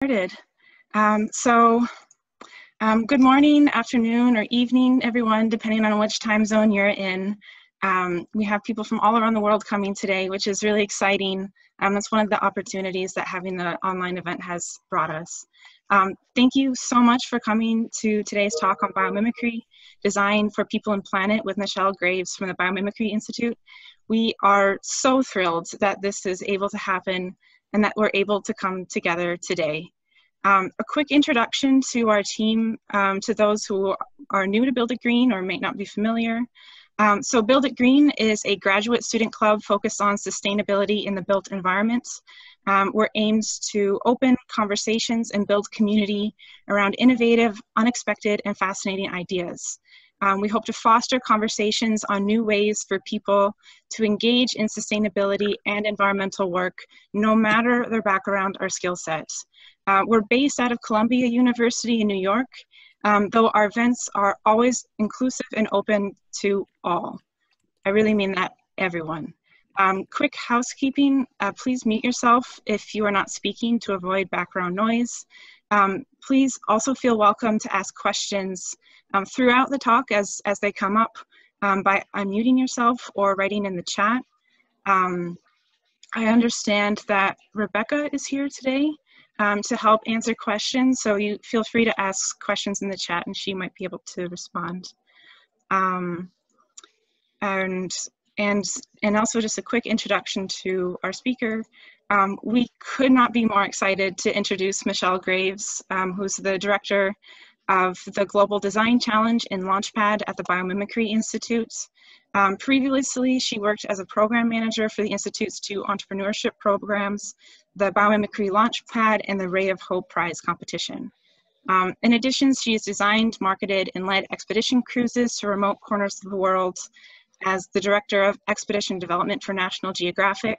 Good morning, afternoon, or evening, everyone, depending on which time zone you're in. We have people from all around the world coming today, which is really exciting. That's one of the opportunities that having the online event has brought us. Thank you so much for coming to today's talk on biomimicry, Design for People and Planet with Michelle Graves from the Biomimicry Institute. We are so thrilled that this is able to happen and that we're able to come together today. A quick introduction to our team, to those who are new to Build It Green or may not be familiar. So Build It Green is a graduate student club focused on sustainability in the built environment. We're aimed to open conversations and build community around innovative, unexpected, and fascinating ideas. We hope to foster conversations on new ways for people to engage in sustainability and environmental work, no matter their background or skill set. We're based out of Columbia University in New York, though our events are always inclusive and open to all. I really mean that, everyone. Quick housekeeping, please mute yourself if you are not speaking to avoid background noise. Please also feel welcome to ask questions throughout the talk as they come up by unmuting yourself or writing in the chat. I understand that Rebecca is here today to help answer questions, so you feel free to ask questions in the chat and she might be able to respond. And also just a quick introduction to our speaker. We could not be more excited to introduce Michelle Graves, who's the director of the Global Design Challenge in Launchpad at the Biomimicry Institute. Previously, she worked as a program manager for the Institute's two entrepreneurship programs, the Biomimicry Launchpad and the Ray of Hope Prize competition. In addition, she has designed, marketed, and led expedition cruises to remote corners of the world as the director of expedition development for National Geographic.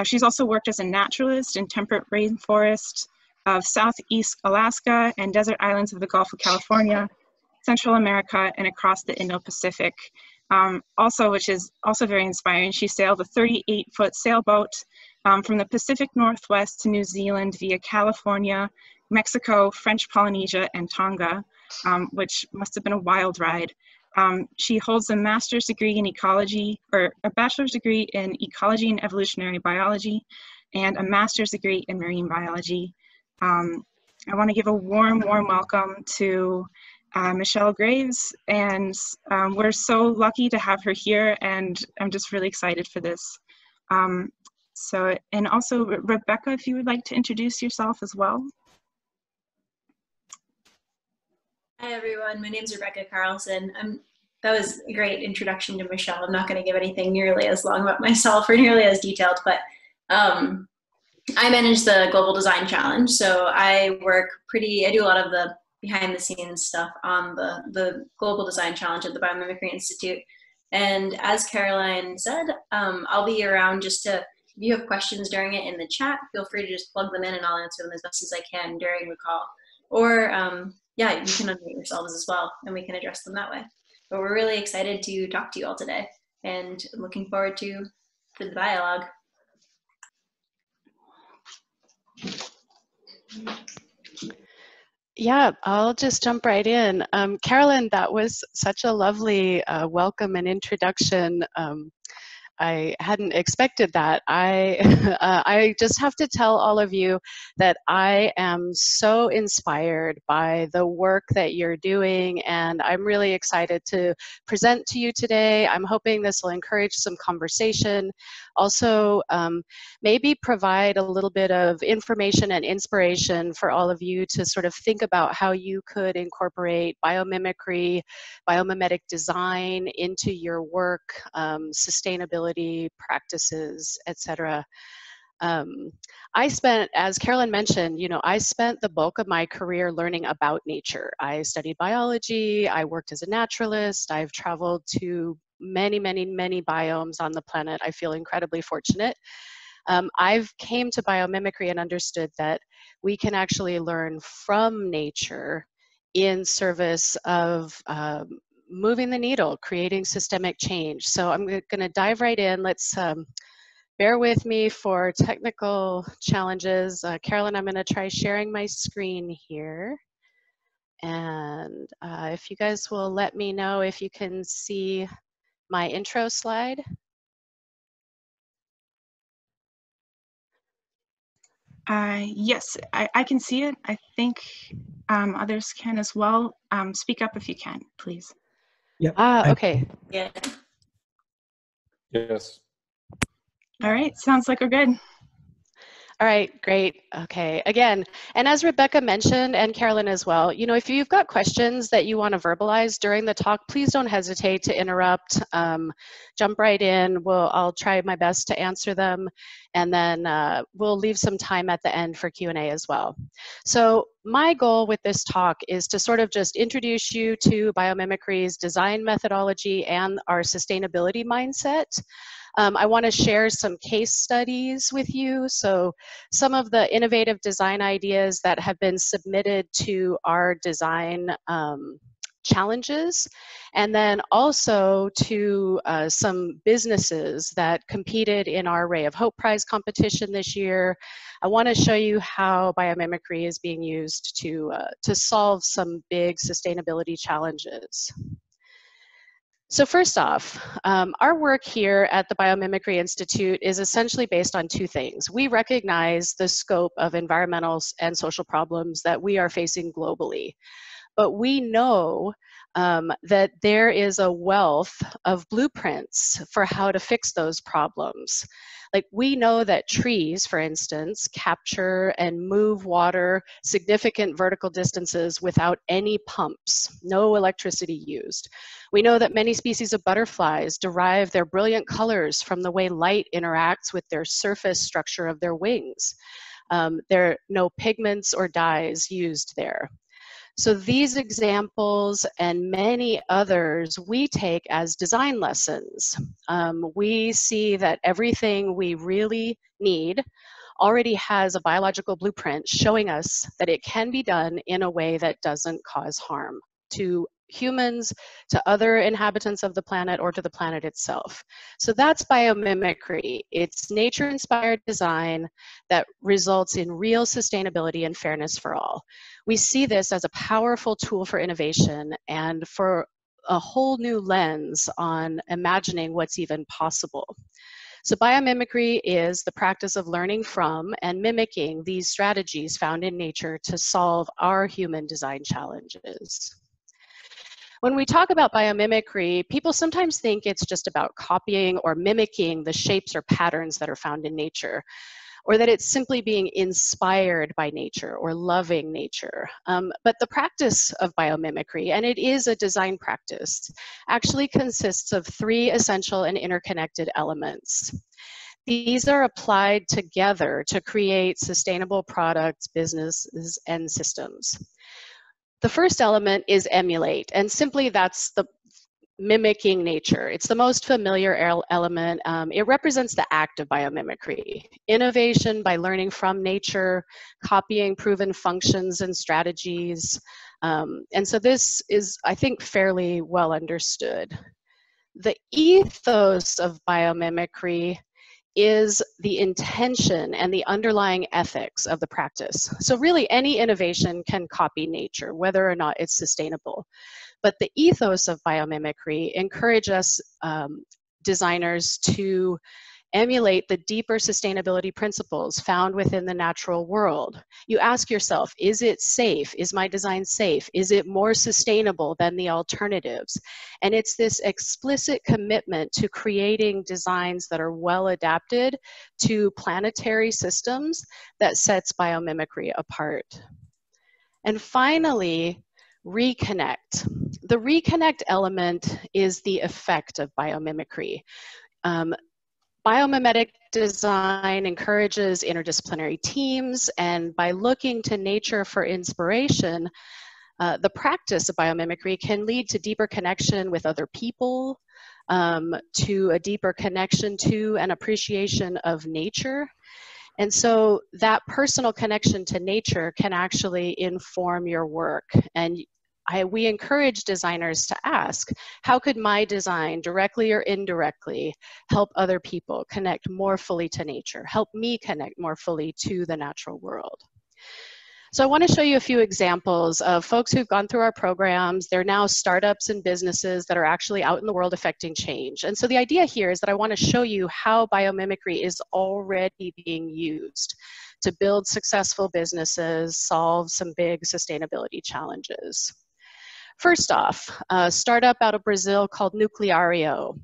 She's also worked as a naturalist in temperate rainforest of Southeast Alaska and desert islands of the Gulf of California, Central America, and across the Indo-Pacific. Also, which is also very inspiring, she sailed a 38-foot sailboat from the Pacific Northwest to New Zealand via California, Mexico, French Polynesia, and Tonga, which must have been a wild ride. She holds a master's degree in ecology, or a bachelor's degree in ecology and evolutionary biology, and a master's degree in marine biology. I want to give a warm welcome to Michelle Graves, and we're so lucky to have her here, and I'm just really excited for this. And also, Rebecca, if you would like to introduce yourself as well. Hi everyone, my name is Rebecca Carlson. That was a great introduction to Michelle. I'm not going to give anything nearly as long about myself or nearly as detailed, but I manage the Global Design Challenge. So I do a lot of the behind the scenes stuff on the Global Design Challenge at the Biomimicry Institute. And as Caroline said, I'll be around just to, if you have questions during it in the chat, feel free to just plug them in and I'll answer them as best as I can during the call. Or yeah, you can unmute yourselves as well and we can address them that way. But we're really excited to talk to you all today and looking forward to the dialogue. Yeah, I'll just jump right in. Carolyn, that was such a lovely welcome and introduction. I hadn't expected that. I just have to tell all of you that I am so inspired by the work that you're doing, and I'm really excited to present to you today. I'm hoping this will encourage some conversation. Also, maybe provide a little bit of information and inspiration for all of you to sort of think about how you could incorporate biomimicry, biomimetic design into your work, sustainability practices, etc. I spent, as Carolyn mentioned, I spent the bulk of my career learning about nature. I studied biology, I worked as a naturalist, I've traveled to many biomes on the planet. I feel incredibly fortunate. I've came to biomimicry and understood that we can actually learn from nature in service of moving the needle, creating systemic change. So I'm going to dive right in. Let's Bear with me for technical challenges. Carolyn, I'm going to try sharing my screen here. And if you guys will let me know if you can see my intro slide. Yes, I can see it. I think others can as well. Speak up if you can, please. Yeah. Okay. Yeah. Yes. All right, sounds like we're good. All right, great. Okay, again, and as Rebecca mentioned, and Carolyn as well, you know, if you've got questions that you want to verbalize during the talk, please don't hesitate to interrupt. Jump right in. I'll try my best to answer them, and then we'll leave some time at the end for Q&A as well. So my goal with this talk is to sort of just introduce you to biomimicry's design methodology and our sustainability mindset. I want to share some case studies with you. So some of the innovative design ideas that have been submitted to our design challenges, and then also to some businesses that competed in our Ray of Hope Prize competition this year. I want to show you how biomimicry is being used to solve some big sustainability challenges. So first off, our work here at the Biomimicry Institute is essentially based on two things. We recognize the scope of environmental and social problems that we are facing globally, but we know that there is a wealth of blueprints for how to fix those problems. Like, we know that trees, for instance, capture and move water significant vertical distances without any pumps, no electricity used. We know that many species of butterflies derive their brilliant colors from the way light interacts with their surface structure of their wings. There are no pigments or dyes used there. So these examples and many others we take as design lessons. We see that everything we really need already has a biological blueprint showing us that it can be done in a way that doesn't cause harm to humans, to other inhabitants of the planet, or to the planet itself. So that's biomimicry. It's nature-inspired design that results in real sustainability and fairness for all. We see this as a powerful tool for innovation and for a whole new lens on imagining what's even possible. So biomimicry is the practice of learning from and mimicking these strategies found in nature to solve our human design challenges. When we talk about biomimicry, people sometimes think it's just about copying or mimicking the shapes or patterns that are found in nature, or that it's simply being inspired by nature or loving nature. But the practice of biomimicry, and it is a design practice, actually consists of three essential and interconnected elements. These are applied together to create sustainable products, businesses, and systems. The first element is emulate, and simply that's the mimicking nature. It's the most familiar element. It represents the act of biomimicry. Innovation by learning from nature, copying proven functions and strategies. And so this is, I think, fairly well understood. The ethos of biomimicry is the intention and the underlying ethics of the practice. So really any innovation can copy nature, whether or not it's sustainable. But the ethos of biomimicry encourages designers to emulate the deeper sustainability principles found within the natural world. You ask yourself, is it safe? Is my design safe? Is it more sustainable than the alternatives? And it's this explicit commitment to creating designs that are well adapted to planetary systems that sets biomimicry apart. And finally, reconnect. The reconnect element is the effect of biomimicry. Biomimetic design encourages interdisciplinary teams, and by looking to nature for inspiration, the practice of biomimicry can lead to deeper connection with other people, to a deeper connection to and appreciation of nature. And so that personal connection to nature can actually inform your work. And we encourage designers to ask, how could my design, directly or indirectly, help other people connect more fully to nature, help me connect more fully to the natural world? So I want to show you a few examples of folks who've gone through our programs. They're now startups and businesses that are actually out in the world affecting change. And so the idea here is that I want to show you how biomimicry is already being used to build successful businesses, solve some big sustainability challenges. First off, a startup out of Brazil called Nucleario.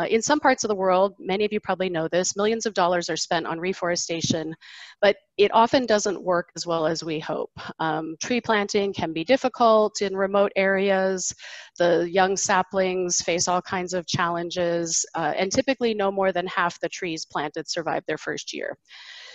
In some parts of the world, many of you probably know this, millions of dollars are spent on reforestation, but it often doesn't work as well as we hope. Tree planting can be difficult in remote areas. The young saplings face all kinds of challenges, and typically no more than half the trees planted survive their first year.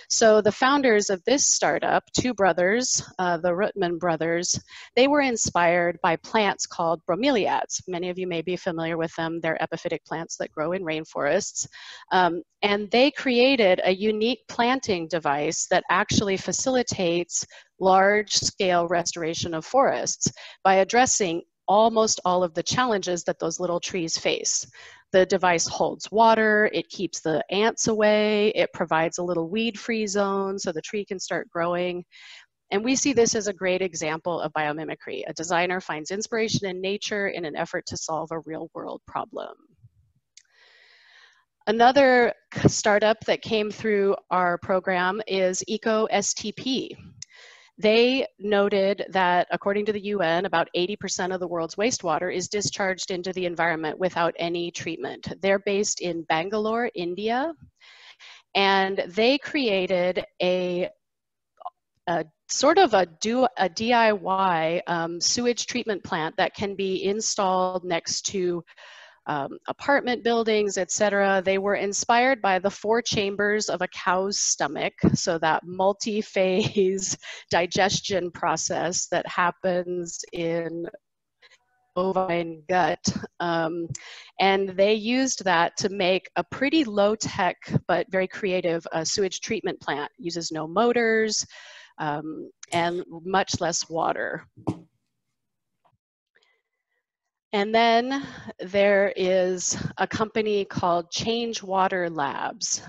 So the founders of this startup, two brothers, the Ruttman brothers, they were inspired by plants called bromeliads. Many of you may be familiar with them. They're epiphytic plants that grow in rainforests. And they created a unique planting device that actually facilitates large-scale restoration of forests by addressing almost all of the challenges that those little trees face. The device holds water, it keeps the ants away, it provides a little weed-free zone so the tree can start growing. And we see this as a great example of biomimicry. A designer finds inspiration in nature in an effort to solve a real-world problem. Another startup that came through our program is EcoSTP. They noted that, according to the UN, about 80% of the world's wastewater is discharged into the environment without any treatment. They're based in Bangalore, India, and they created a sort of a DIY sewage treatment plant that can be installed next to apartment buildings, etc. They were inspired by the 4 chambers of a cow's stomach, so that multi-phase digestion process that happens in bovine gut. And they used that to make a pretty low-tech but very creative sewage treatment plant. It uses no motors and much less water. And then there is a company called Change Water Labs.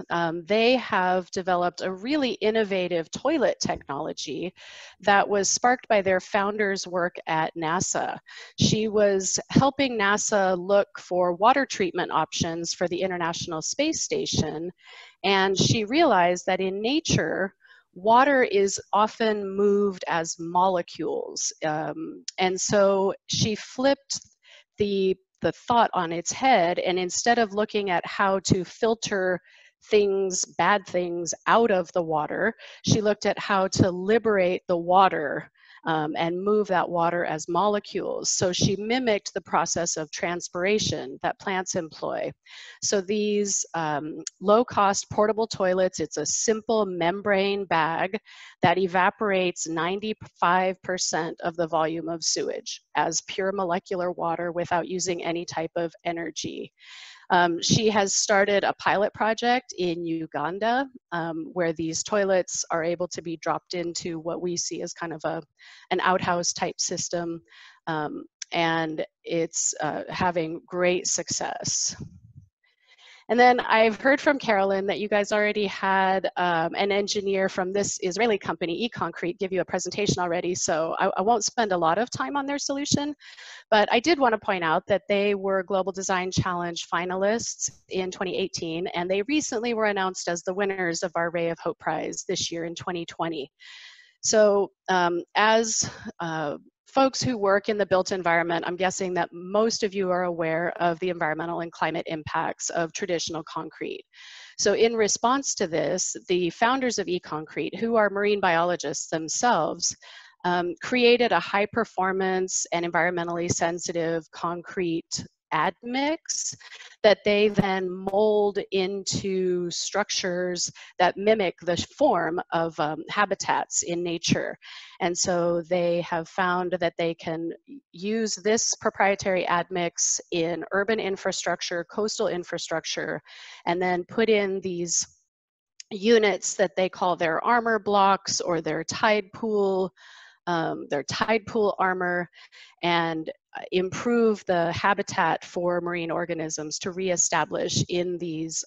They have developed a really innovative toilet technology that was sparked by their founder's work at NASA. She was helping NASA look for water treatment options for the International Space Station, and she realized that in nature, water is often moved as molecules. And so she flipped the thought on its head, and instead of looking at how to filter things, bad things, out of the water, she looked at how to liberate the water and move that water as molecules. So she mimicked the process of transpiration that plants employ. So these low-cost portable toilets, it's a simple membrane bag that evaporates 95% of the volume of sewage as pure molecular water without using any type of energy. She has started a pilot project in Uganda where these toilets are able to be dropped into what we see as kind of an outhouse type system, and it's having great success. And then I've heard from Carolyn that you guys already had an engineer from this Israeli company, eConcrete, give you a presentation already, so I won't spend a lot of time on their solution. But I did want to point out that they were Global Design Challenge finalists in 2018, and they recently were announced as the winners of our Ray of Hope Prize this year in 2020. So as folks who work in the built environment, I'm guessing that most of you are aware of the environmental and climate impacts of traditional concrete. So in response to this, the founders of eConcrete, who are marine biologists themselves, created a high performance and environmentally sensitive concrete admix that they then mold into structures that mimic the form of habitats in nature. And so they have found that they can use this proprietary admix in urban infrastructure, coastal infrastructure, and then put in these units that they call their armor blocks or their tide pool their tide pool armor, and improve the habitat for marine organisms to reestablish in these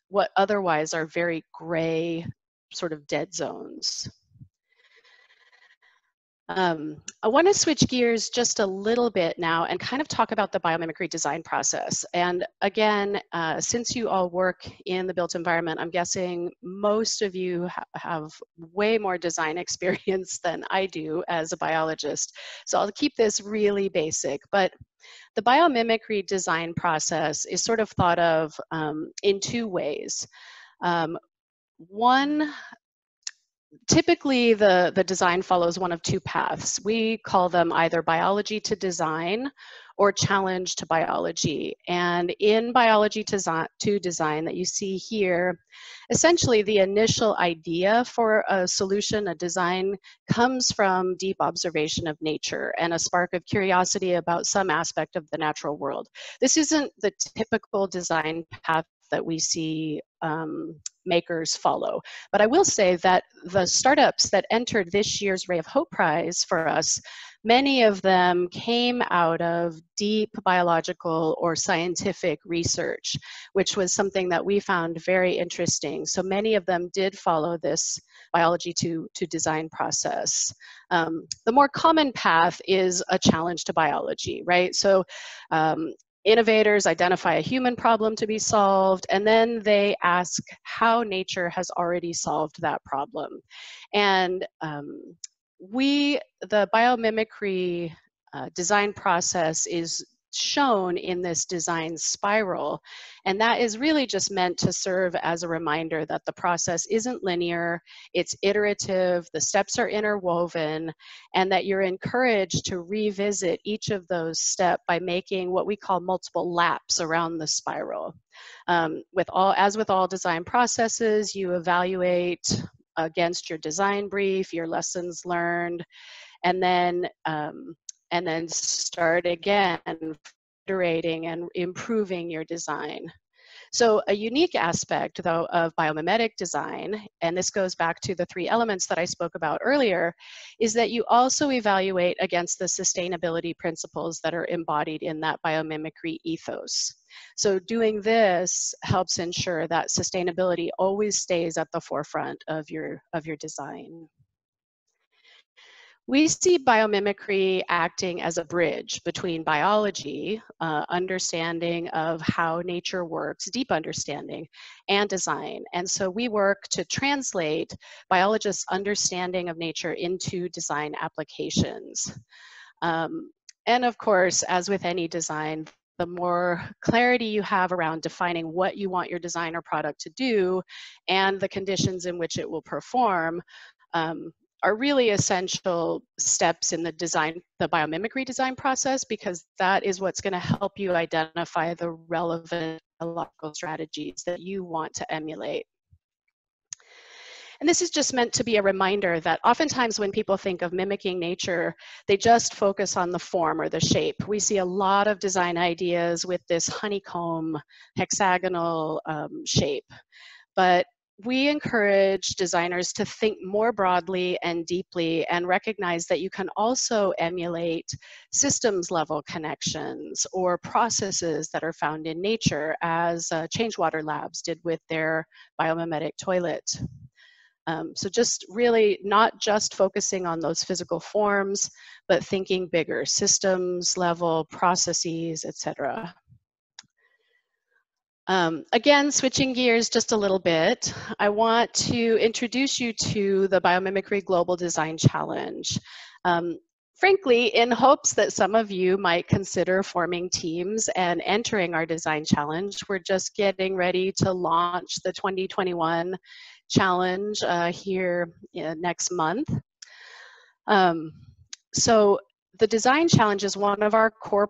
what otherwise are very gray sort of dead zones. I want to switch gears just a little bit now and kind of talk about the biomimicry design process. And again, since you all work in the built environment, I'm guessing most of you have way more design experience than I do as a biologist. So I'll keep this really basic, but the biomimicry design process is sort of thought of in two ways. One, typically the design follows one of two paths. We call them either biology to design or challenge to biology. And in biology to design that you see here, essentially the initial idea for a solution, a design, comes from deep observation of nature and a spark of curiosity about some aspect of the natural world. This isn't the typical design path that we see makers follow. But I will say that the startups that entered this year's Ray of Hope Prize for us, many of them came out of deep biological or scientific research, which was something that we found very interesting. So many of them did follow this biology to design process. The more common path is a challenge to biology, right? So innovators identify a human problem to be solved, and then they ask how nature has already solved that problem. And the biomimicry design process is shown in this design spiral, and that is really just meant to serve as a reminder that the process isn't linear, it's iterative, the steps are interwoven, and that you're encouraged to revisit each of those steps by making what we call multiple laps around the spiral. As with all design processes, you evaluate against your design brief, your lessons learned, and then start again, iterating and improving your design. So a unique aspect, though, of biomimetic design, and this goes back to the 3 elements that I spoke about earlier, is that you also evaluate against the sustainability principles that are embodied in that biomimicry ethos. So doing this helps ensure that sustainability always stays at the forefront of your design. We see biomimicry acting as a bridge between biology, understanding of how nature works, deep understanding, and design. And so we work to translate biologists' understanding of nature into design applications. And of course, as with any design, the more clarity you have around defining what you want your design or product to do and the conditions in which it will perform, are really essential steps in the biomimicry design process, because that is what's going to help you identify the relevant biological strategies that you want to emulate. And this is just meant to be a reminder that oftentimes when people think of mimicking nature, they just focus on the form or the shape. We see a lot of design ideas with this honeycomb, hexagonal shape. But we encourage designers to think more broadly and deeply and recognize that you can also emulate systems level connections or processes that are found in nature, as Changewater Labs did with their biomimetic toilet. So just really not just focusing on those physical forms, but thinking bigger, systems level, processes, etc. Again, switching gears just a little bit, I want to introduce you to the Biomimicry Global Design Challenge. Frankly, in hopes that some of you might consider forming teams and entering our design challenge, we're just getting ready to launch the 2021 challenge here next month. So the Design Challenge is one of our core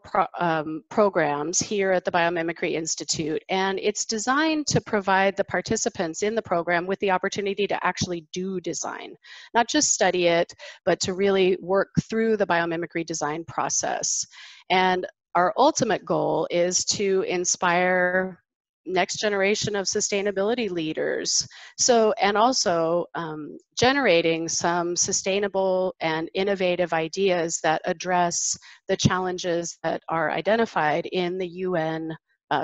programs here at the Biomimicry Institute, and it's designed to provide the participants in the program with the opportunity to actually do design, not just study it, but to really work through the biomimicry design process. And our ultimate goal is to inspire next generation of sustainability leaders. So, and also generating some sustainable and innovative ideas that address the challenges that are identified in the UN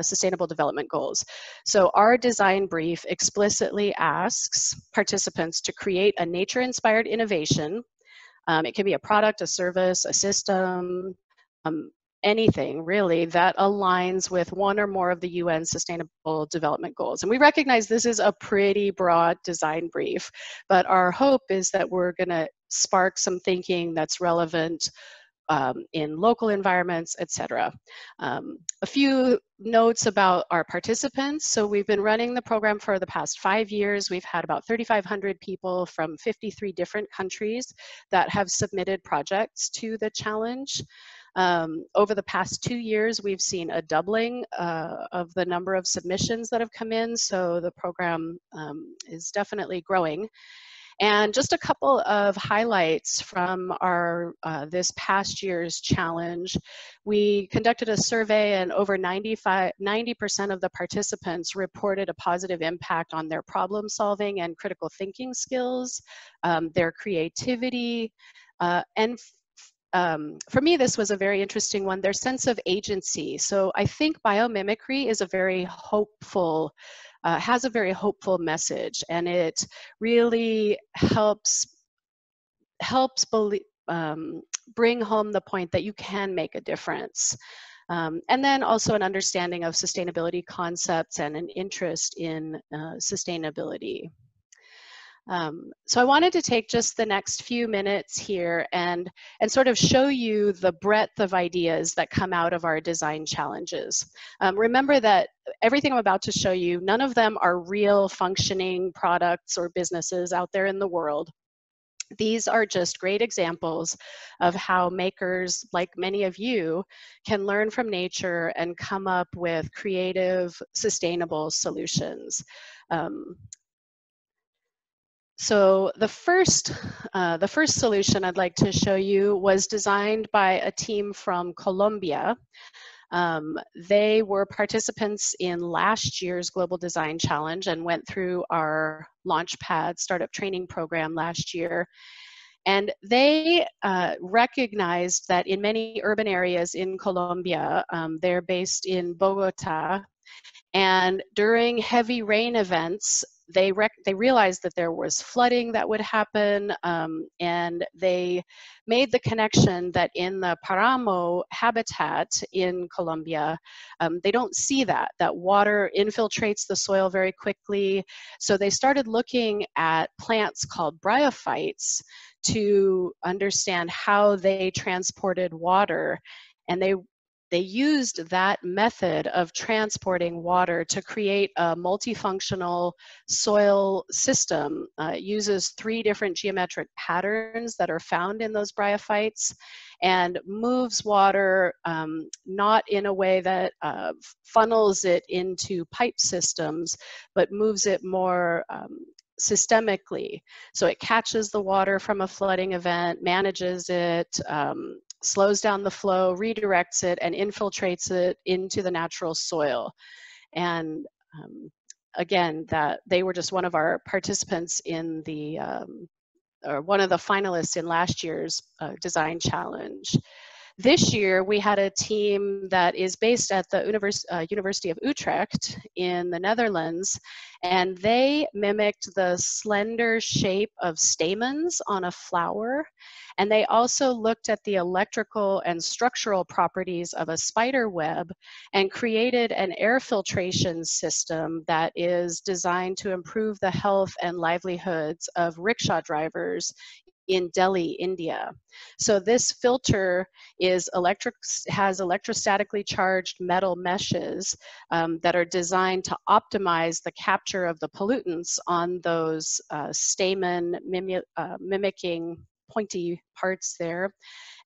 Sustainable Development Goals. So our design brief explicitly asks participants to create a nature-inspired innovation. It can be a product, a service, a system, anything really that aligns with one or more of the UN Sustainable Development Goals. And we recognize this is a pretty broad design brief, but our hope is that we're gonna spark some thinking that's relevant in local environments, etc. A few notes about our participants. So we've been running the program for the past 5 years. We've had about 3,500 people from 53 different countries that have submitted projects to the challenge. Over the past 2 years, we've seen a doubling of the number of submissions that have come in, so the program is definitely growing. And just a couple of highlights from our this past year's challenge. We conducted a survey and over 90% of the participants reported a positive impact on their problem solving and critical thinking skills, their creativity, and for me, this was a very interesting one, their sense of agency. So I think biomimicry is a very hopeful, has a very hopeful message, and it really helps bring home the point that you can make a difference. And then also an understanding of sustainability concepts and an interest in sustainability. So I wanted to take just the next few minutes here and sort of show you the breadth of ideas that come out of our design challenges. Remember that everything I'm about to show you, none of them are real functioning products or businesses out there in the world. These are just great examples of how makers, like many of you, can learn from nature and come up with creative, sustainable solutions. So the first solution I'd like to show you was designed by a team from Colombia. They were participants in last year's Global Design Challenge and went through our Launchpad startup training program last year. And they recognized that in many urban areas in Colombia, they're based in Bogota, and during heavy rain events, they realized that there was flooding that would happen, and they made the connection that in the Paramo habitat in Colombia, they don't see that water infiltrates the soil very quickly. So they started looking at plants called bryophytes to understand how they transported water, and they used that method of transporting water to create a multifunctional soil system. It uses 3 different geometric patterns that are found in those bryophytes and moves water not in a way that funnels it into pipe systems, but moves it more systemically. So it catches the water from a flooding event, manages it, slows down the flow, redirects it, and infiltrates it into the natural soil. And again, that they were just one of our participants in the, or one of the finalists in last year's design challenge. This year, we had a team that is based at the University of Utrecht in the Netherlands, and they mimicked the slender shape of stamens on a flower. And they also looked at the electrical and structural properties of a spider web and created an air filtration system that is designed to improve the health and livelihoods of rickshaw drivers in Delhi, India. So this filter is has electrostatically charged metal meshes that are designed to optimize the capture of the pollutants on those stamen mimicking pointy parts there,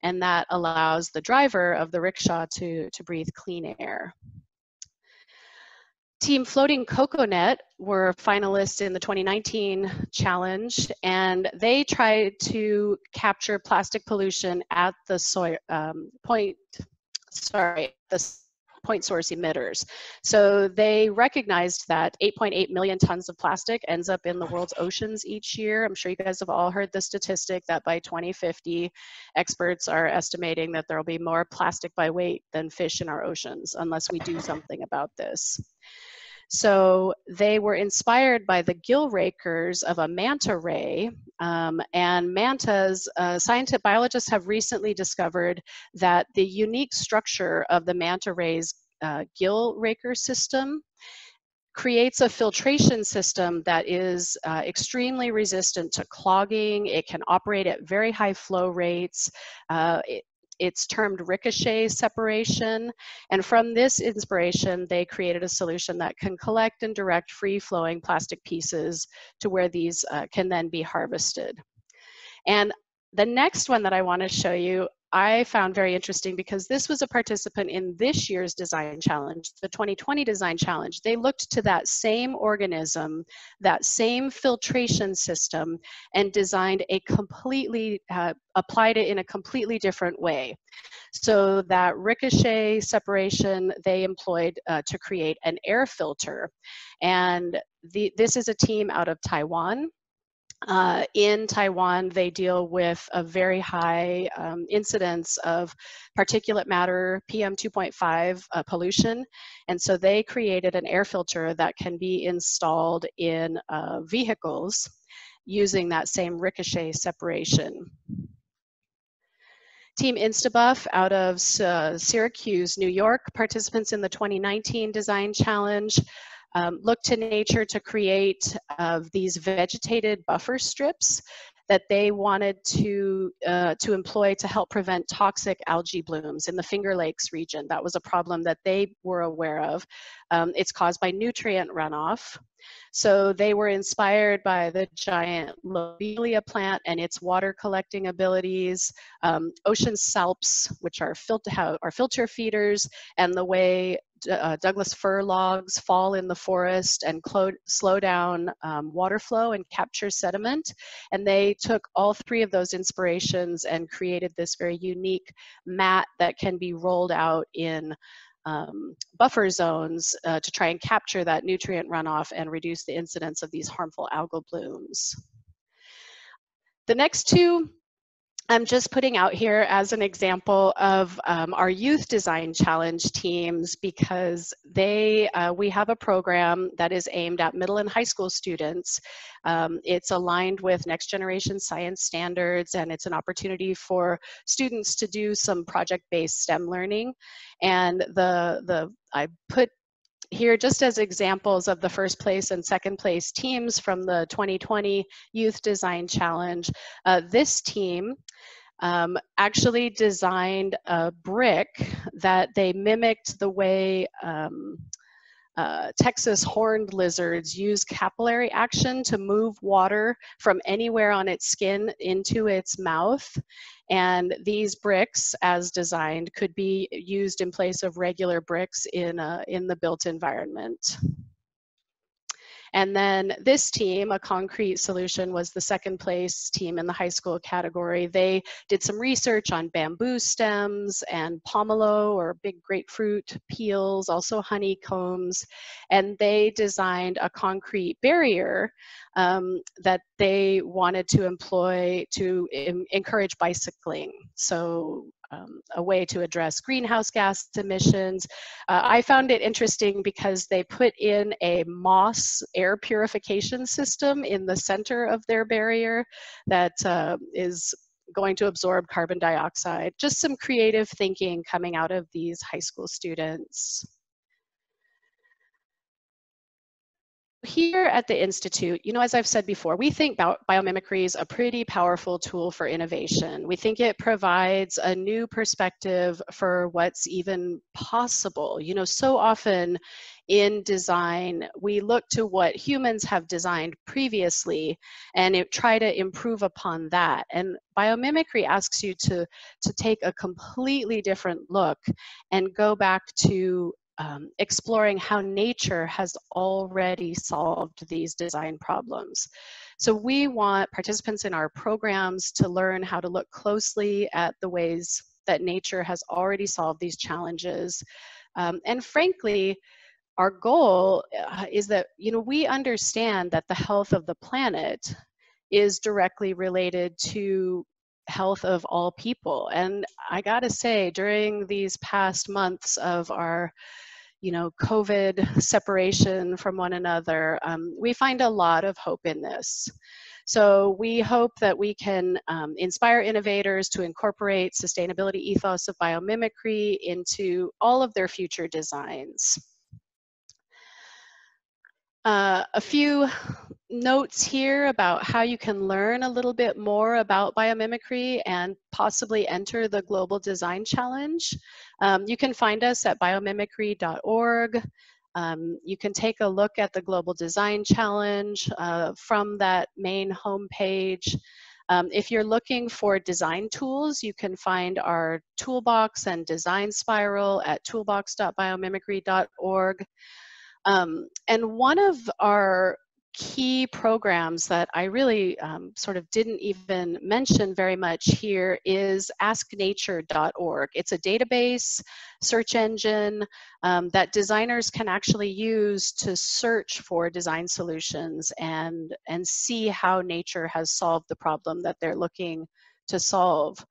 and that allows the driver of the rickshaw to breathe clean air. Team Floating Coconut were finalists in the 2019 challenge, and they tried to capture plastic pollution at the point source emitters. So they recognized that 8.8 million tons of plastic ends up in the world's oceans each year. I'm sure you guys have all heard the statistic that by 2050, experts are estimating that there will be more plastic by weight than fish in our oceans unless we do something about this. So they were inspired by the gill rakers of a manta ray, and mantas, biologists have recently discovered that the unique structure of the manta ray's gill raker system creates a filtration system that is extremely resistant to clogging. It can operate at very high flow rates. It's termed ricochet separation. And from this inspiration, they created a solution that can collect and direct free-flowing plastic pieces to where these can then be harvested. And the next one that I want to show you, I found very interesting because this was a participant in this year's design challenge, the 2020 design challenge. They looked to that same organism, that same filtration system, and designed a completely, applied it in a completely different way. So that ricochet separation they employed to create an air filter. And this is a team out of Taiwan. In Taiwan, they deal with a very high incidence of particulate matter, PM 2.5 pollution. And so they created an air filter that can be installed in vehicles using that same ricochet separation. Team InstaBuff out of Syracuse, New York, participants in the 2019 design challenge. Look to nature to create these vegetated buffer strips that they wanted to employ to help prevent toxic algae blooms in the Finger Lakes region. That was a problem that they were aware of. It's caused by nutrient runoff. So they were inspired by the giant lobelia plant and its water collecting abilities, ocean salps, which are filter feeders, and the way Douglas fir logs fall in the forest and slow down water flow and capture sediment. And they took all three of those inspirations and created this very unique mat that can be rolled out in buffer zones to try and capture that nutrient runoff and reduce the incidence of these harmful algal blooms. The next two I'm just putting out here as an example of our youth design challenge teams because we have a program that is aimed at middle and high school students. It's aligned with next generation science standards, and it's an opportunity for students to do some project-based STEM learning. And I put here just as examples of the first place and second place teams from the 2020 Youth Design Challenge. This team actually designed a brick that they mimicked the way Texas horned lizards use capillary action to move water from anywhere on its skin into its mouth. And these bricks, as designed, could be used in place of regular bricks in the built environment. And then this team, A Concrete Solution, was the second place team in the high school category. They did some research on bamboo stems and pomelo, or big grapefruit peels, also honeycombs, and they designed a concrete barrier that they wanted to employ to encourage bicycling. So a way to address greenhouse gas emissions. I found it interesting because they put in a moss air purification system in the center of their barrier that is going to absorb carbon dioxide. Just some creative thinking coming out of these high school students. Here at the Institute, as I've said before, we think biomimicry is a pretty powerful tool for innovation. We think it provides a new perspective for what's even possible. So often in design, we look to what humans have designed previously and try to improve upon that. And biomimicry asks you to take a completely different look and go back to exploring how nature has already solved these design problems. So we want participants in our programs to learn how to look closely at the ways that nature has already solved these challenges, And frankly, our goal is that, we understand that the health of the planet is directly related to health of all people. And I gotta say, during these past months of our COVID separation from one another, we find a lot of hope in this. So we hope that we can inspire innovators to incorporate sustainability ethos of biomimicry into all of their future designs. A few notes here about how you can learn a little bit more about biomimicry and possibly enter the Global Design Challenge. You can find us at biomimicry.org. You can take a look at the Global Design Challenge from that main homepage. If you're looking for design tools, you can find our toolbox and design spiral at toolbox.biomimicry.org. And one of our key programs that I really sort of didn't even mention very much here is AskNature.org. It's a database search engine that designers can actually use to search for design solutions and see how nature has solved the problem that they're looking to solve.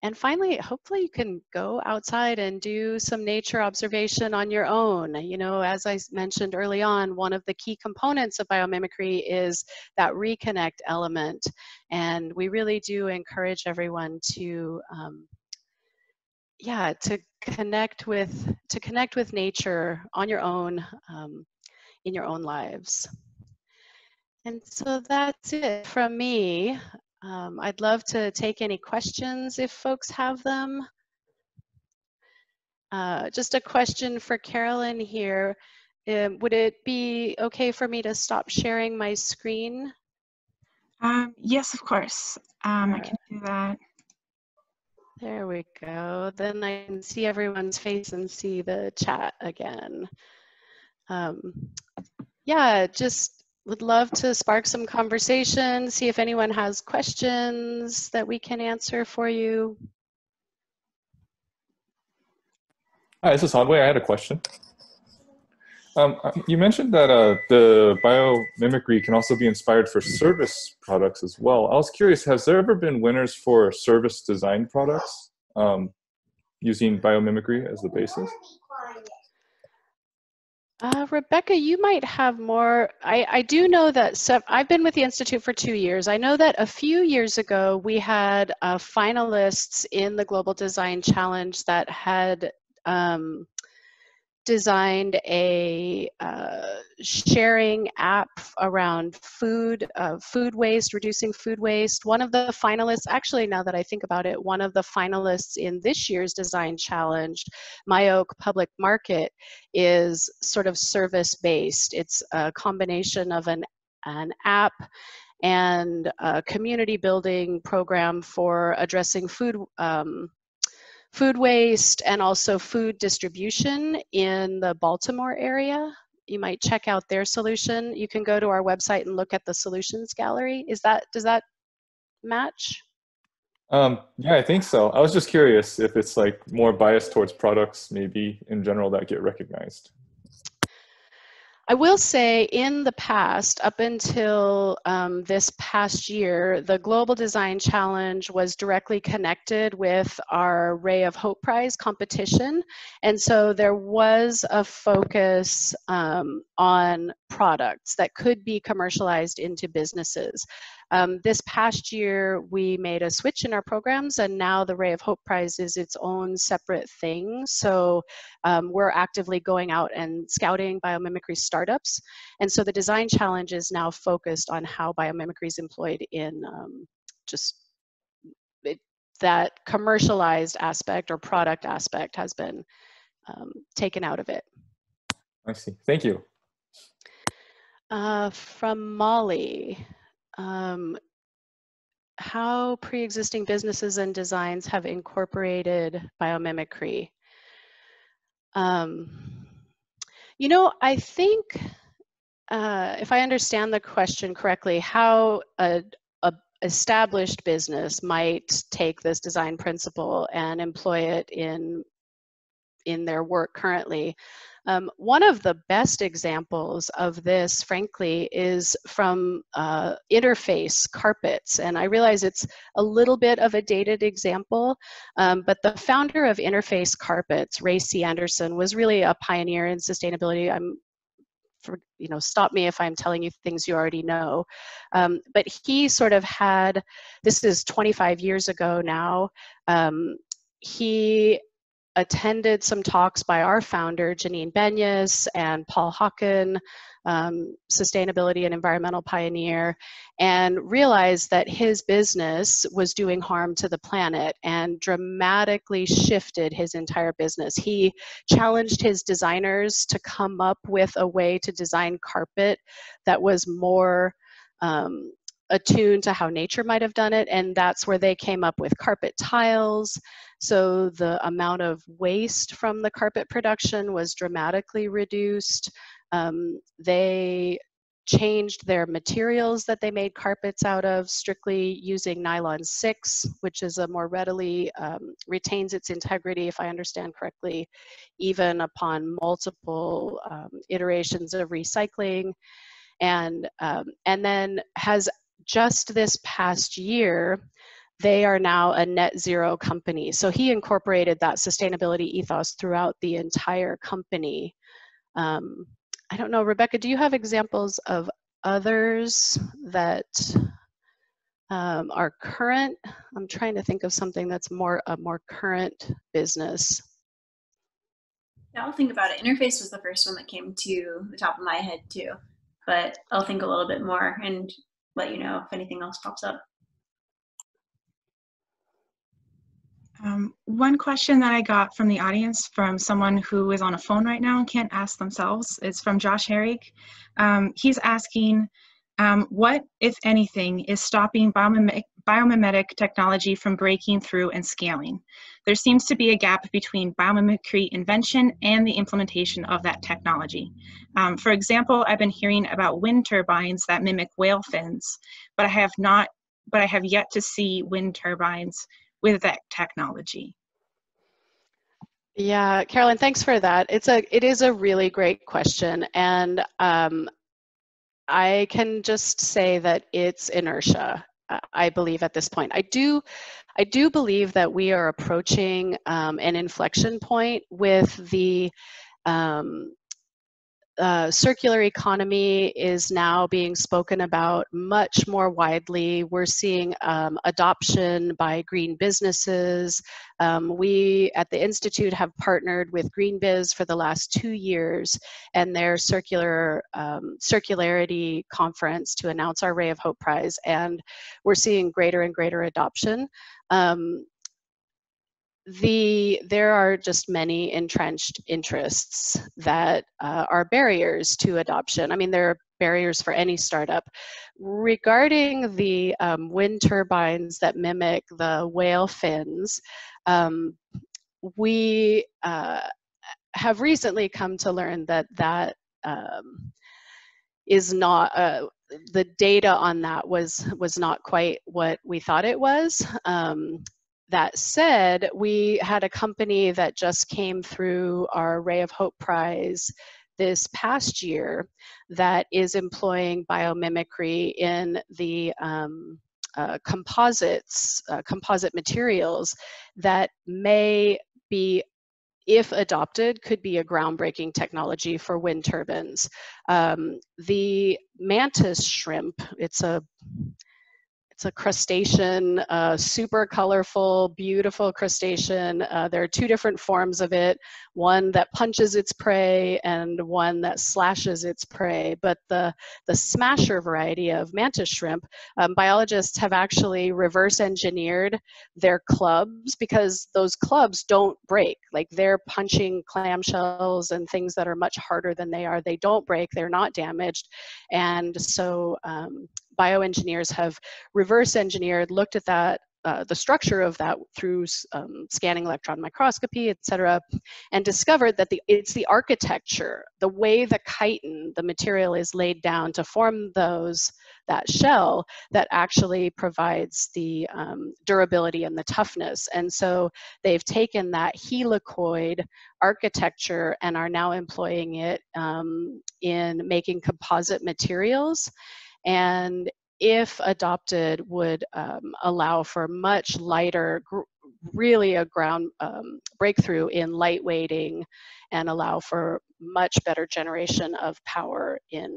And finally, hopefully you can go outside and do some nature observation on your own. As I mentioned early on, one of the key components of biomimicry is that reconnect element. And we really do encourage everyone to, to connect with nature on your own, in your own lives. And so that's it from me. I'd love to take any questions if folks have them. Just a question for Carolyn here. Would it be okay for me to stop sharing my screen? Yes, of course. I can do that. There we go. Then I can see everyone's face and see the chat again. Yeah, just would love to spark some conversation, see if anyone has questions that we can answer for you. Hi, this is Hardway. I had a question. You mentioned that the biomimicry can also be inspired for service products as well. I was curious, has there ever been winners for service design products using biomimicry as the basis? Rebecca, you might have more. I do know that I've been with the Institute for 2 years. I know that a few years ago we had finalists in the Global Design Challenge that had designed a sharing app around food waste, reducing food waste. One of the finalists, actually now that I think about it, one of the finalists in this year's design challenge, My Oak Public Market, is sort of service-based. It's a combination of an app and a community building program for addressing food waste and also food distribution in the Baltimore area. You might check out their solution. You can go to our website and look at the solutions gallery. Does that match? Yeah, I think so. I was just curious if it's like more biased towards products maybe in general that get recognized. I will say in the past, up until this past year, the Global Design Challenge was directly connected with our Ray of Hope Prize competition. And so there was a focus on products that could be commercialized into businesses. This past year, we made a switch in our programs, and now the Ray of Hope Prize is its own separate thing. So we're actively going out and scouting biomimicry startups. And so the design challenge is now focused on how biomimicry is employed in that commercialized aspect or product aspect has been taken out of it. I see. Thank you. From Molly. How pre-existing businesses and designs have incorporated biomimicry. I think if I understand the question correctly, how a established business might take this design principle and employ it in in their work currently. One of the best examples of this, frankly, is from interface carpets. And I realize it's a little bit of a dated example, but the founder of Interface Carpets, Ray C. Anderson, was really a pioneer in sustainability. Stop me if I'm telling you things you already know. But he sort of had, this is 25 years ago now, he attended some talks by our founder, Janine Benyus, and Paul Hawken, sustainability and environmental pioneer, and realized that his business was doing harm to the planet and dramatically shifted his entire business. He challenged his designers to come up with a way to design carpet that was more attuned to how nature might have done it, and that's where they came up with carpet tiles. So the amount of waste from the carpet production was dramatically reduced. They changed their materials that they made carpets out of, strictly using nylon 6, which is a more readily retains its integrity, if I understand correctly, even upon multiple iterations of recycling. And then has just this past year, they are now a net zero company. So he incorporated that sustainability ethos throughout the entire company. I don't know, Rebecca, do you have examples of others that are current? I'm trying to think of something that's a more current business. Yeah, I'll think about it. Interface was the first one that came to the top of my head too, but I'll think a little bit more and let you know if anything else pops up. One question that I got from the audience from someone who is on a phone right now and can't ask themselves is from Josh Herrig. He's asking, what, if anything, is stopping biomimetic technology from breaking through and scaling? There seems to be a gap between biomimicry invention and the implementation of that technology. For example, I've been hearing about wind turbines that mimic whale fins, but I have yet to see wind turbines with that technology. Yeah, Carolyn, thanks for that. It is a really great question, and I can just say that it's inertia. I believe at this point. I do believe that we are approaching an inflection point with the circular economy is now being spoken about much more widely. We're seeing adoption by green businesses. We at the Institute have partnered with GreenBiz for the last 2 years and their circularity conference to announce our Ray of Hope Prize, and we're seeing greater and greater adoption. There are just many entrenched interests that are barriers to adoption. I mean, there are barriers for any startup. Regarding the wind turbines that mimic the whale fins, we have recently come to learn that is not, the data on that was not quite what we thought it was. That said, we had a company that just came through our Ray of Hope Prize this past year that is employing biomimicry in the composite materials that may be, if adopted, could be a groundbreaking technology for wind turbines. The mantis shrimp, it's a crustacean, super colorful, beautiful crustacean. There are 2 different forms of it, one that punches its prey and one that slashes its prey. But the smasher variety of mantis shrimp, biologists have actually reverse engineered their clubs because those clubs don't break. Like, they're punching clamshells and things that are much harder than they are. They don't break, they're not damaged. And so bioengineers have reverse engineered, looked at that the structure of that through scanning electron microscopy, et cetera, and discovered that it's the architecture, the way the chitin, the material, is laid down to form that shell that actually provides the durability and the toughness. And so they've taken that helicoid architecture and are now employing it in making composite materials. And if adopted, would allow for much lighter, really a ground breakthrough in lightweighting, and allow for much better generation of power in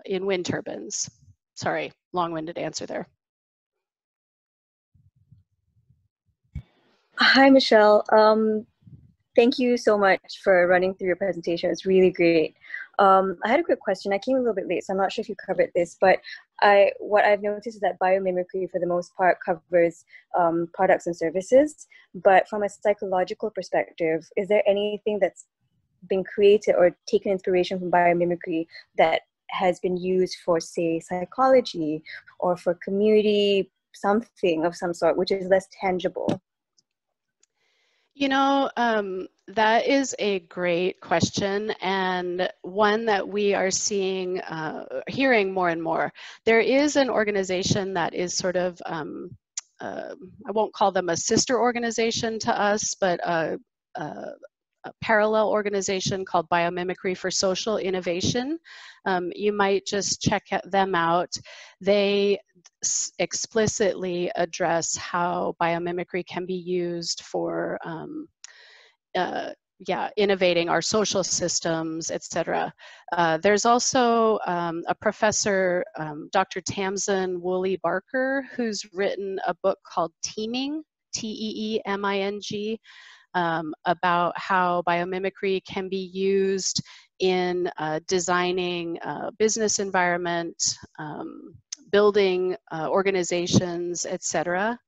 wind turbines. Sorry, long-winded answer there. Hi, Michelle. Thank you so much for running through your presentation. It's really great. I had a quick question. I came a little bit late, so I'm not sure if you covered this, but what I've noticed is that biomimicry, for the most part, covers products and services. But from a psychological perspective, is there anything that's been created or taken inspiration from biomimicry that has been used for, say, psychology or for community something of some sort, which is less tangible? You know, that is a great question, and one that we are seeing, hearing more and more. There is an organization that is sort of, I won't call them a sister organization to us, but a parallel organization called Biomimicry for Social Innovation. You might just check them out. They explicitly address how biomimicry can be used for innovating our social systems, etc. There's also a professor, Dr. Tamsin Woolley Barker, who's written a book called Teeming, T-E-E-M-I-N-G, about how biomimicry can be used in designing a business environment, building organizations, etc.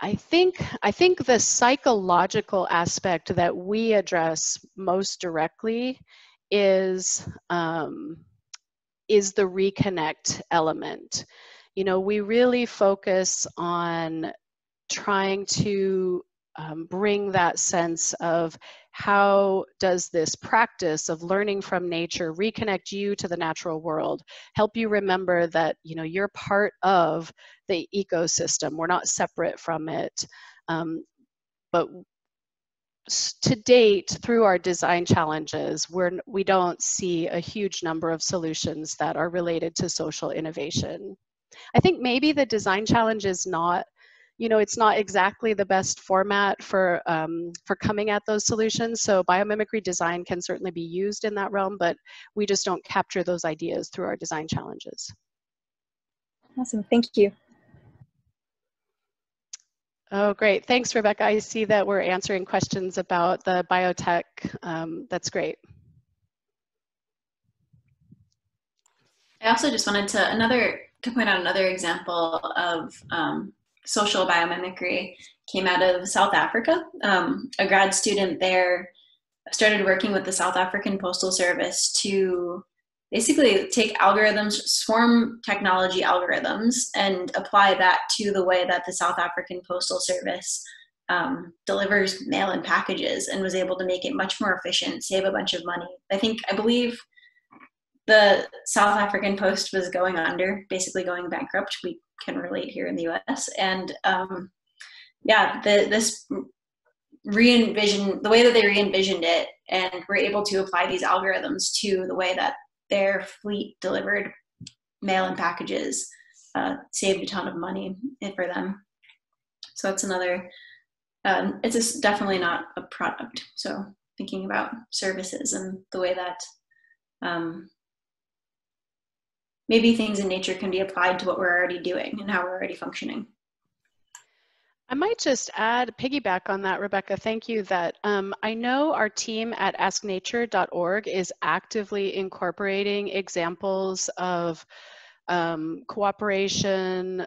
I think the psychological aspect that we address most directly is the reconnect element. You know, we really focus on trying to bring that sense of how does this practice of learning from nature reconnect you to the natural world, help you remember that, you know, you're part of the ecosystem, we're not separate from it. But to date, through our design challenges, we don't see a huge number of solutions that are related to social innovation. I think maybe the design challenge is not, you know, it's not exactly the best format for coming at those solutions. So biomimicry design can certainly be used in that realm, but we just don't capture those ideas through our design challenges. Awesome, thank you. Oh, great. Thanks, Rebecca. I see that we're answering questions about the biotech. That's great. I also just wanted to point out another example of social biomimicry. Came out of South Africa. A grad student there started working with the South African Postal Service to basically take algorithms, swarm technology algorithms, and apply that to the way that the South African Postal Service delivers mail and packages, and was able to make it much more efficient, save a bunch of money. I believe the South African Post was going under, basically going bankrupt. We can relate here in the US. And this the way that they re-envisioned it, and were able to apply these algorithms to the way that their fleet delivered mail and packages, saved a ton of money for them. So that's another, it's definitely not a product. So thinking about services and the way that maybe things in nature can be applied to what we're already doing and how we're already functioning. I might just add, piggyback on that, Rebecca, thank you, that I know our team at AskNature.org is actively incorporating examples of cooperation,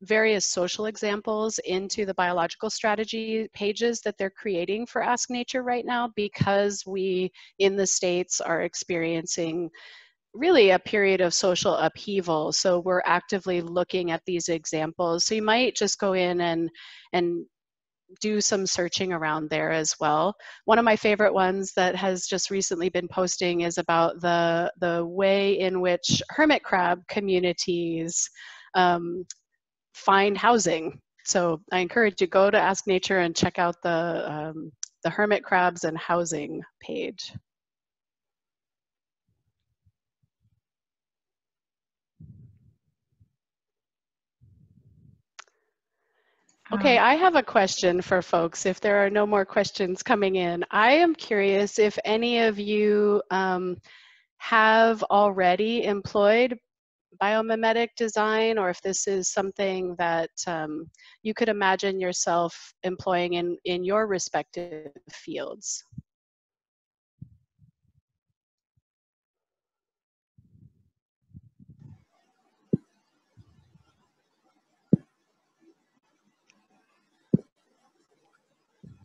various social examples into the biological strategy pages that they're creating for AskNature right now, because we in the States are experiencing really a period of social upheaval. So we're actively looking at these examples. So you might just go in and do some searching around there as well. One of my favorite ones that has just recently been posting is about the way in which hermit crab communities find housing. So I encourage you, go to AskNature and check out the hermit crabs and housing page. Okay, I have a question for folks if there are no more questions coming in. I am curious if any of you have already employed biomimetic design, or if this is something that you could imagine yourself employing in your respective fields.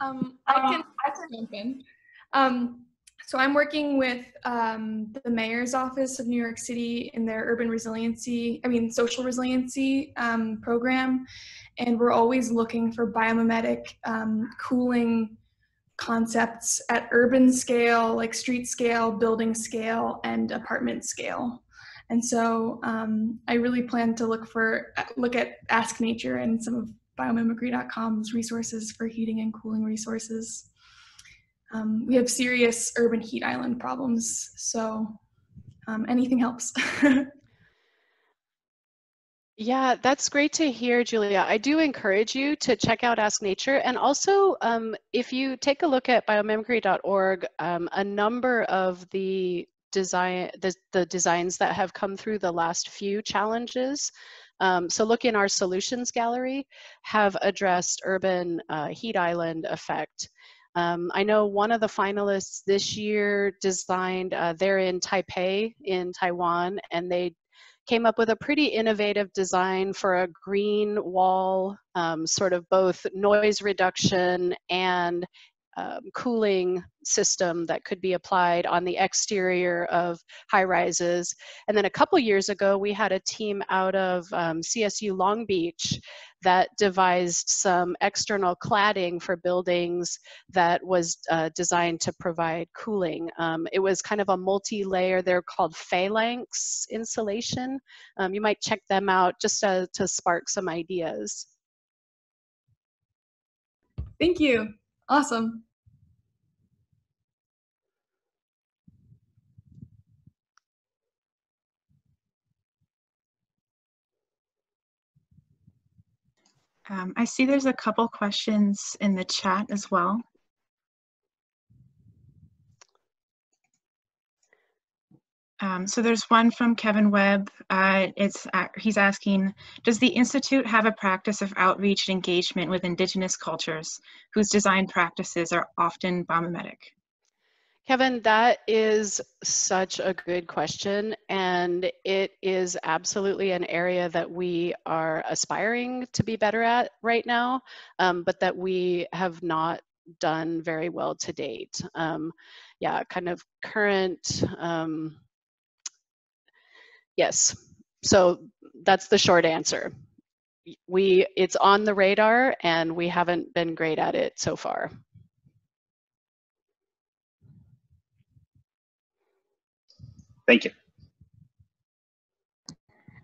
I can jump in. So I'm working with the mayor's office of New York City in their urban resiliency, social resiliency program. And we're always looking for biomimetic cooling concepts at urban scale, like street scale, building scale, and apartment scale. And so I really plan to look at AskNature and some of biomimicry.com's resources for heating and cooling resources. We have serious urban heat island problems, so anything helps. Yeah, that's great to hear, Julia. I do encourage you to check out AskNature. And also, if you take a look at biomimicry.org, a number of the designs that have come through the last few challenges, so look in our solutions gallery, have addressed urban heat island effect. I know one of the finalists this year designed, they're in Taipei in Taiwan, and they came up with a pretty innovative design for a green wall, sort of both noise reduction and cooling system that could be applied on the exterior of high rises. And then a couple years ago, we had a team out of CSU Long Beach that devised some external cladding for buildings that was designed to provide cooling. It was kind of a multi-layer, they're called phalanx insulation. You might check them out just to spark some ideas. Thank you. Awesome. I see there's a couple questions in the chat as well. So there's one from Kevin Webb. He's asking, does the Institute have a practice of outreach and engagement with indigenous cultures whose design practices are often biomimetic? Kevin, that is such a good question, and it is absolutely an area that we are aspiring to be better at right now, but that we have not done very well to date. Yeah, kind of current, yes, so that's the short answer. It's on the radar, and we haven't been great at it so far. Thank you.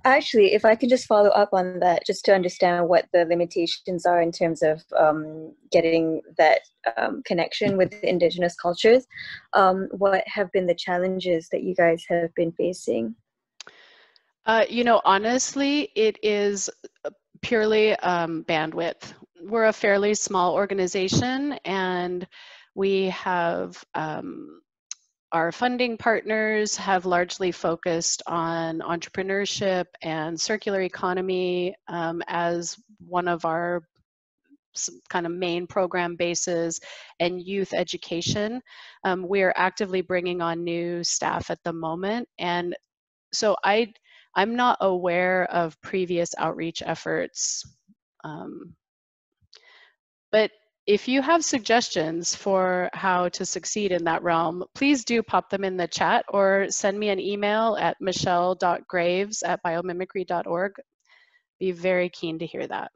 Actually, if I can just follow up on that, just to understand what the limitations are in terms of getting that connection with the indigenous cultures, what have been the challenges that you guys have been facing? You know, honestly, it is purely bandwidth. We're a fairly small organization, and we have our funding partners have largely focused on entrepreneurship and circular economy as one of our kind of main program bases, and youth education. We are actively bringing on new staff at the moment, and so I'm not aware of previous outreach efforts, but if you have suggestions for how to succeed in that realm, please do pop them in the chat or send me an email at michelle.graves@biomimicry.org. Be very keen to hear that.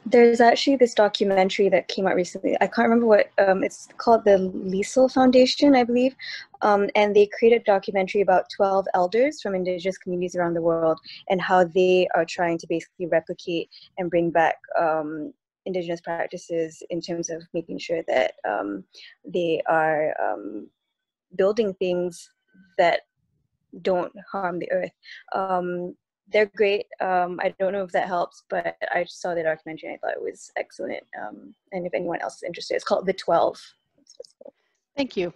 There's actually this documentary that came out recently. I can't remember what, it's called the Liesel Foundation, I believe. And they created a documentary about 12 elders from indigenous communities around the world and how they are trying to basically replicate and bring back indigenous practices in terms of making sure that they are building things that don't harm the earth. They're great. I don't know if that helps, but I just saw the documentary and I thought it was excellent. And if anyone else is interested, it's called The 12. Thank you.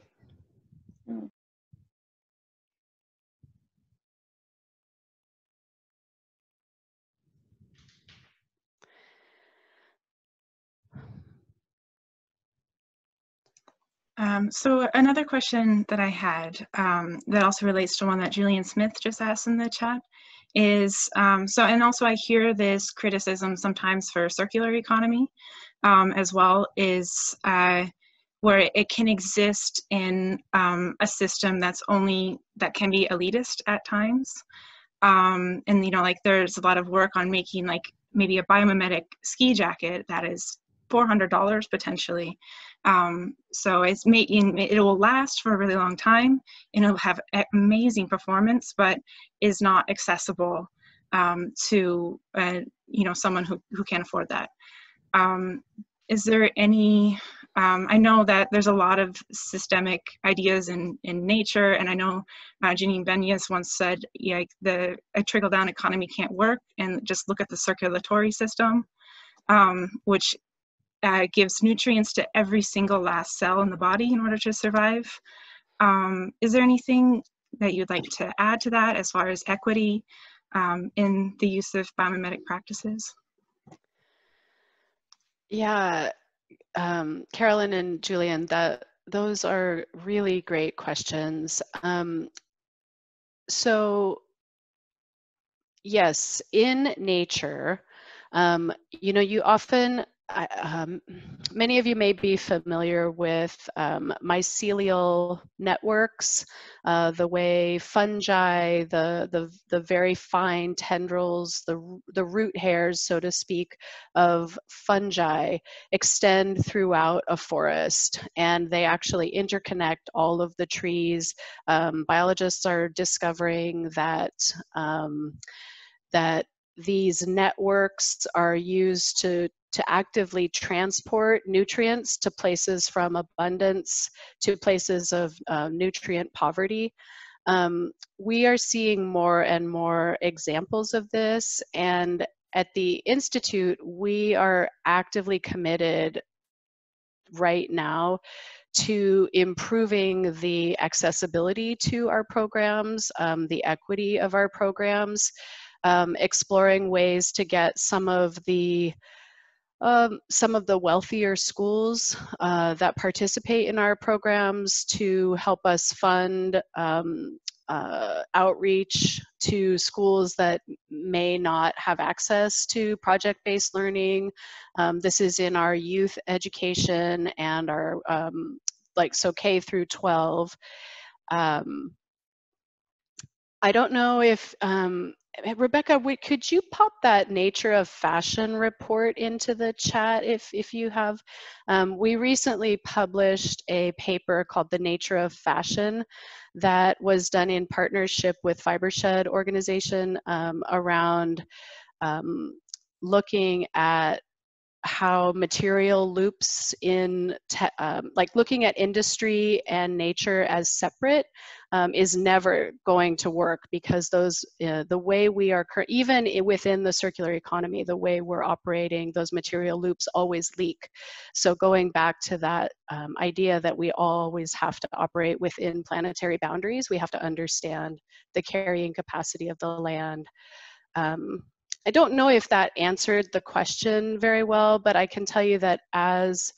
So another question that I had that also relates to one that Julian Smith just asked in the chat is, and also I hear this criticism sometimes for circular economy as well, is where it can exist in a system that can be elitist at times. And, you know, like there's a lot of work on making like maybe a biomimetic ski jacket that is $400 potentially. So it will last for a really long time and it'll have amazing performance, but is not accessible to you know, someone who can't afford that. Is there any, I know that there's a lot of systemic ideas in nature, and I know Janine Benyus once said, yeah, a trickle-down economy can't work, and just look at the circulatory system, which gives nutrients to every single last cell in the body in order to survive. Is there anything that you'd like to add to that as far as equity in the use of biomimetic practices? Yeah, Carolyn and Julian, those are really great questions. So yes, in nature, you know, you often, many of you may be familiar with mycelial networks, the way fungi, the very fine tendrils, the root hairs, so to speak, of fungi extend throughout a forest, and they actually interconnect all of the trees. Biologists are discovering that that these networks are used to actively transport nutrients to places from abundance to places of nutrient poverty. We are seeing more and more examples of this, and at the Institute, we are actively committed right now to improving the accessibility to our programs, the equity of our programs, exploring ways to get some of the wealthier schools that participate in our programs to help us fund outreach to schools that may not have access to project-based learning. This is in our youth education and our so K through 12. I don't know if, Rebecca, could you pop that Nature of Fashion report into the chat if you have? We recently published a paper called The Nature of Fashion that was done in partnership with Fibershed organization around looking at how material loops in, looking at industry and nature as separate is never going to work, because those, the way we are, even within the circular economy, the way we're operating, those material loops always leak. So going back to that idea that we always have to operate within planetary boundaries, we have to understand the carrying capacity of the land. I don't know if that answered the question very well, but I can tell you that as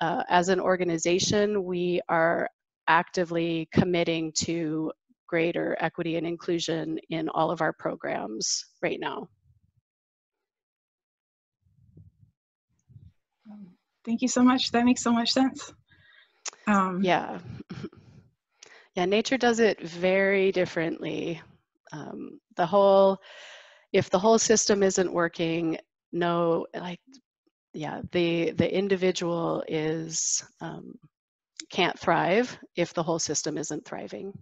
an organization, we are actively committing to greater equity and inclusion in all of our programs right now. Thank you so much. That makes so much sense. Yeah. Yeah, nature does it very differently. If the whole system isn't working, no, like, yeah, the individual is can't thrive if the whole system isn't thriving.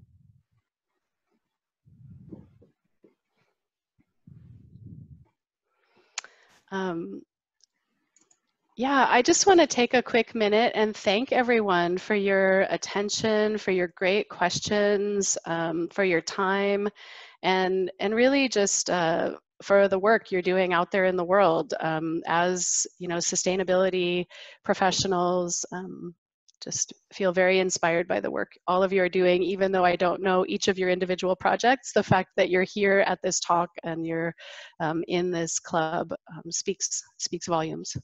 Yeah, I just want to take a quick minute and thank everyone for your attention, for your great questions, for your time, and really just for the work you're doing out there in the world. As you know, sustainability professionals, just feel very inspired by the work all of you are doing, even though I don't know each of your individual projects. The fact that you're here at this talk and you're in this club speaks volumes.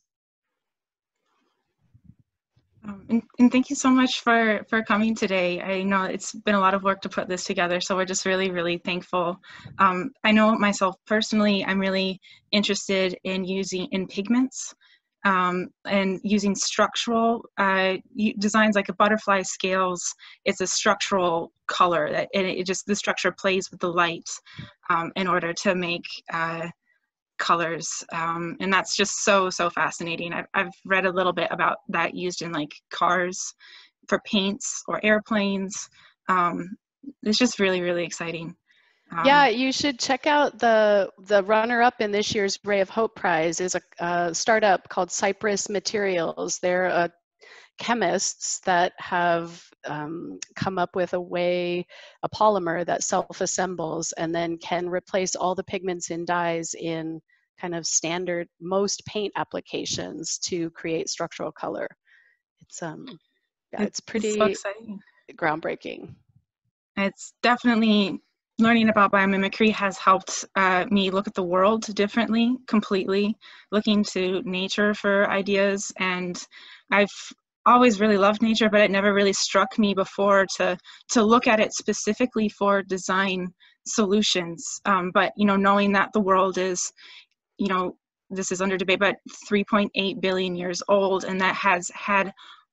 And thank you so much for coming today. I know it's been a lot of work to put this together, so we're just really, really thankful. I know myself personally, I'm really interested in using pigments and using structural designs like a butterfly scales. It's a structural color that the structure plays with the light in order to make colors, and that's just so fascinating. I've read a little bit about that used in like cars for paints or airplanes. It's just really, really exciting. Yeah, you should check out the runner-up in this year's Ray of Hope Prize is a startup called Cypress Materials. They're chemists that have come up with a polymer that self-assembles and then can replace all the pigments in dyes in kind of standard most paint applications to create structural color. It's it's pretty so exciting, groundbreaking. It's definitely, learning about biomimicry has helped me look at the world differently, completely, looking to nature for ideas. And I've always really loved nature, but it never really struck me before to look at it specifically for design solutions. But, you know, knowing that the world is, you know, this is under debate, but 3.8 billion years old, and that has had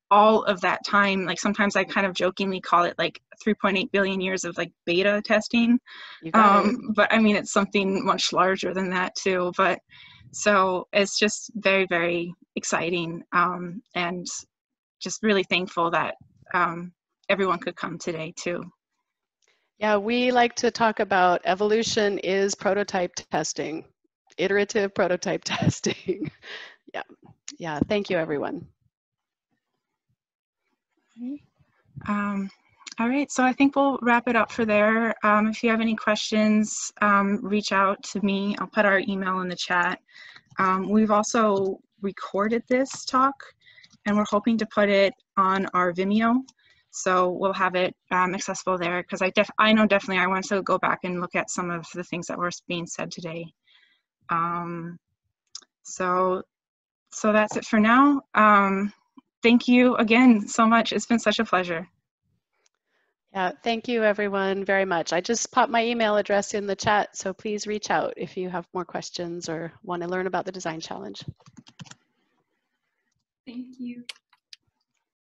all of that time, like sometimes I kind of jokingly call it like 3.8 billion years of like beta testing. But I mean, it's something much larger than that too. But so it's just very, very exciting, and just really thankful that everyone could come today too. Yeah, we like to talk about evolution is prototype testing, iterative prototype testing. Yeah, thank you everyone. All right, so I think we'll wrap it up for there. If you have any questions, reach out to me. I'll put our email in the chat. We've also recorded this talk, and we're hoping to put it on our Vimeo. So we'll have it accessible there, because I know definitely I want to go back and look at some of the things that were being said today. So that's it for now. Thank you again so much. It's been such a pleasure. Yeah, thank you everyone very much. I just popped my email address in the chat, so please reach out if you have more questions or want to learn about the design challenge. Thank you.